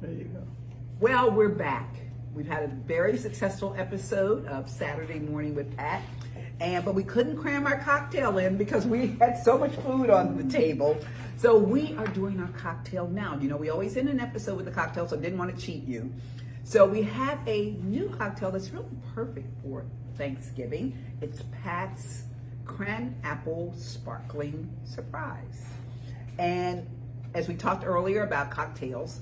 There you go. Well, we're back. We've had a very successful episode of Saturday Morning with Pat, but we couldn't cram our cocktail in because we had so much food on the table. So we are doing our cocktail now. You know, we always end an episode with a cocktail, so I didn't want to cheat you. So we have a new cocktail that's really perfect for Thanksgiving. It's Pat's Cran Apple Sparkling Surprise. And as we talked earlier about cocktails,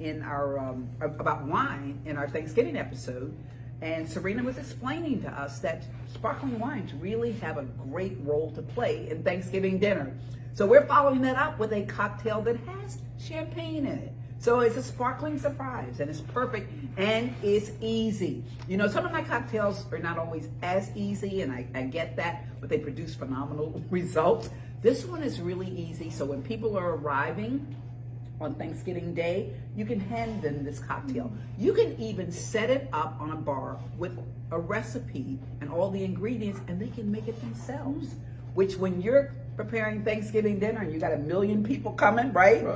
in our about wine in our Thanksgiving episode, and Serena was explaining to us that sparkling wines really have a great role to play in Thanksgiving dinner. So we're following that up with a cocktail that has champagne in it. So it's a sparkling surprise, and it's perfect, and it's easy. You know, some of my cocktails are not always as easy, and I get that, but they produce phenomenal results. This one is really easy, so when people are arriving on Thanksgiving Day, you can hand them this cocktail. You can even set it up on a bar with a recipe and all the ingredients, and they can make it themselves. Which, when you're preparing Thanksgiving dinner and you got a million people coming, right?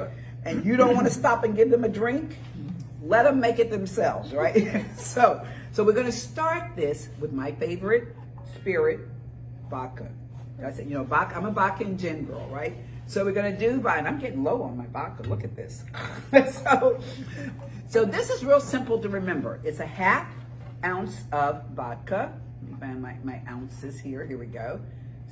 And you don't want to stop and give them a drink, let them make it themselves, right? So we're going to start this with my favorite spirit, vodka. I said, you know, vodka, I'm a vodka and gin girl, right? So we're going to do, and I'm getting low on my vodka. Look at this. So this is real simple to remember. It's a ½ ounce of vodka. Let me find my ounces here. Here we go.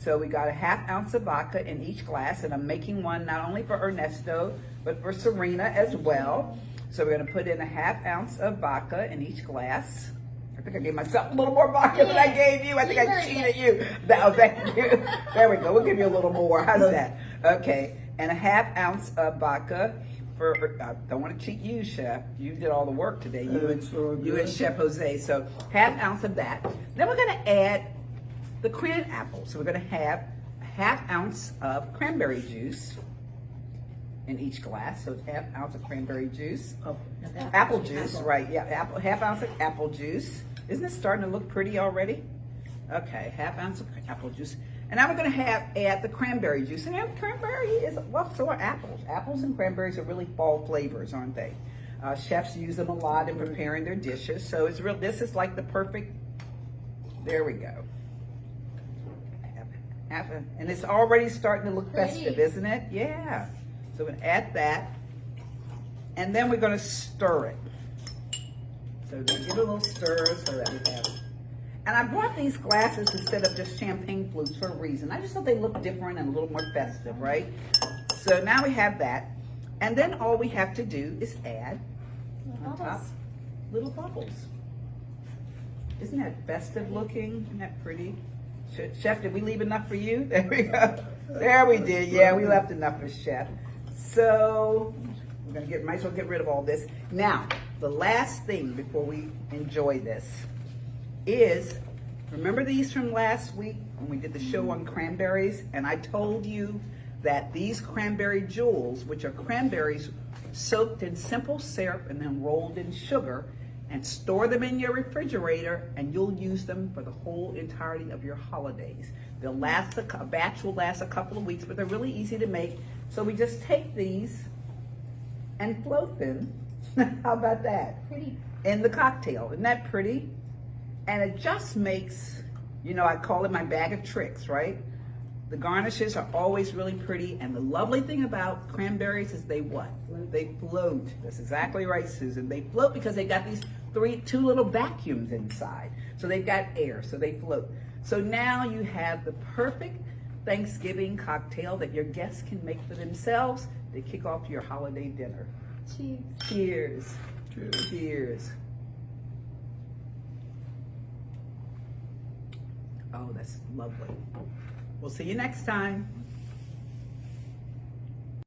So we got a ½ ounce of vodka in each glass, and I'm making one not only for Ernesto, but for Serena as well. So we're going to put in a ½ ounce of vodka in each glass. I think I gave myself a little more vodka than I gave you. I think I cheated you. No, thank you. There we go. We'll give you a little more. How's that? Okay. And a ½ ounce of vodka. I don't want to cheat you, Chef. You did all the work today. You and Chef Jose. So ½ ounce of that. Then we're going to add the cran apple. So we're going to have a ½ ounce of cranberry juice in each glass. So it's ½ ounce of cranberry juice. Apple juice, right. Yeah, ½ ounce of apple juice. Isn't it starting to look pretty already? Okay, ½ ounce of apple juice. And now we're going to add the cranberry juice. And cranberry is, well, so are apples. Apples and cranberries are really fall flavors, aren't they? Chefs use them a lot in preparing their dishes. So it's real. This is like the perfect, there we go. And it's already starting to look festive, isn't it? Yeah. So we're going to add that. And then we're going to stir it. So we're going to give it a little stir so that we have it. And I brought these glasses instead of just champagne flutes for a reason. I just thought they looked different and a little more festive, right? So now we have that. And then all we have to do is add on top little bubbles. Isn't that festive looking? Isn't that pretty? Chef, did we leave enough for you? There we go. There we did. Yeah, we left enough for Chef. So we're gonna might as well get rid of all this. Now, the last thing before we enjoy this is, remember these from last week when we did the show on cranberries? And I told you that these cranberry jewels, which are cranberries soaked in simple syrup and then rolled in sugar, and store them in your refrigerator, and you'll use them for the whole entirety of your holidays. They'll last, a batch will last a couple of weeks, but they're really easy to make. So we just take these and float them. How about that? Pretty. In the cocktail. Isn't that pretty? And it just makes, you know, I call it my bag of tricks, right? The garnishes are always really pretty, and the lovely thing about cranberries is they what? They float. That's exactly right, Susan. They float because they got these two little vacuums inside. So they've got air, so they float. So now you have the perfect Thanksgiving cocktail that your guests can make for themselves to kick off your holiday dinner. Cheers. Cheers. Cheers. Cheers. Oh, that's lovely. We'll see you next time.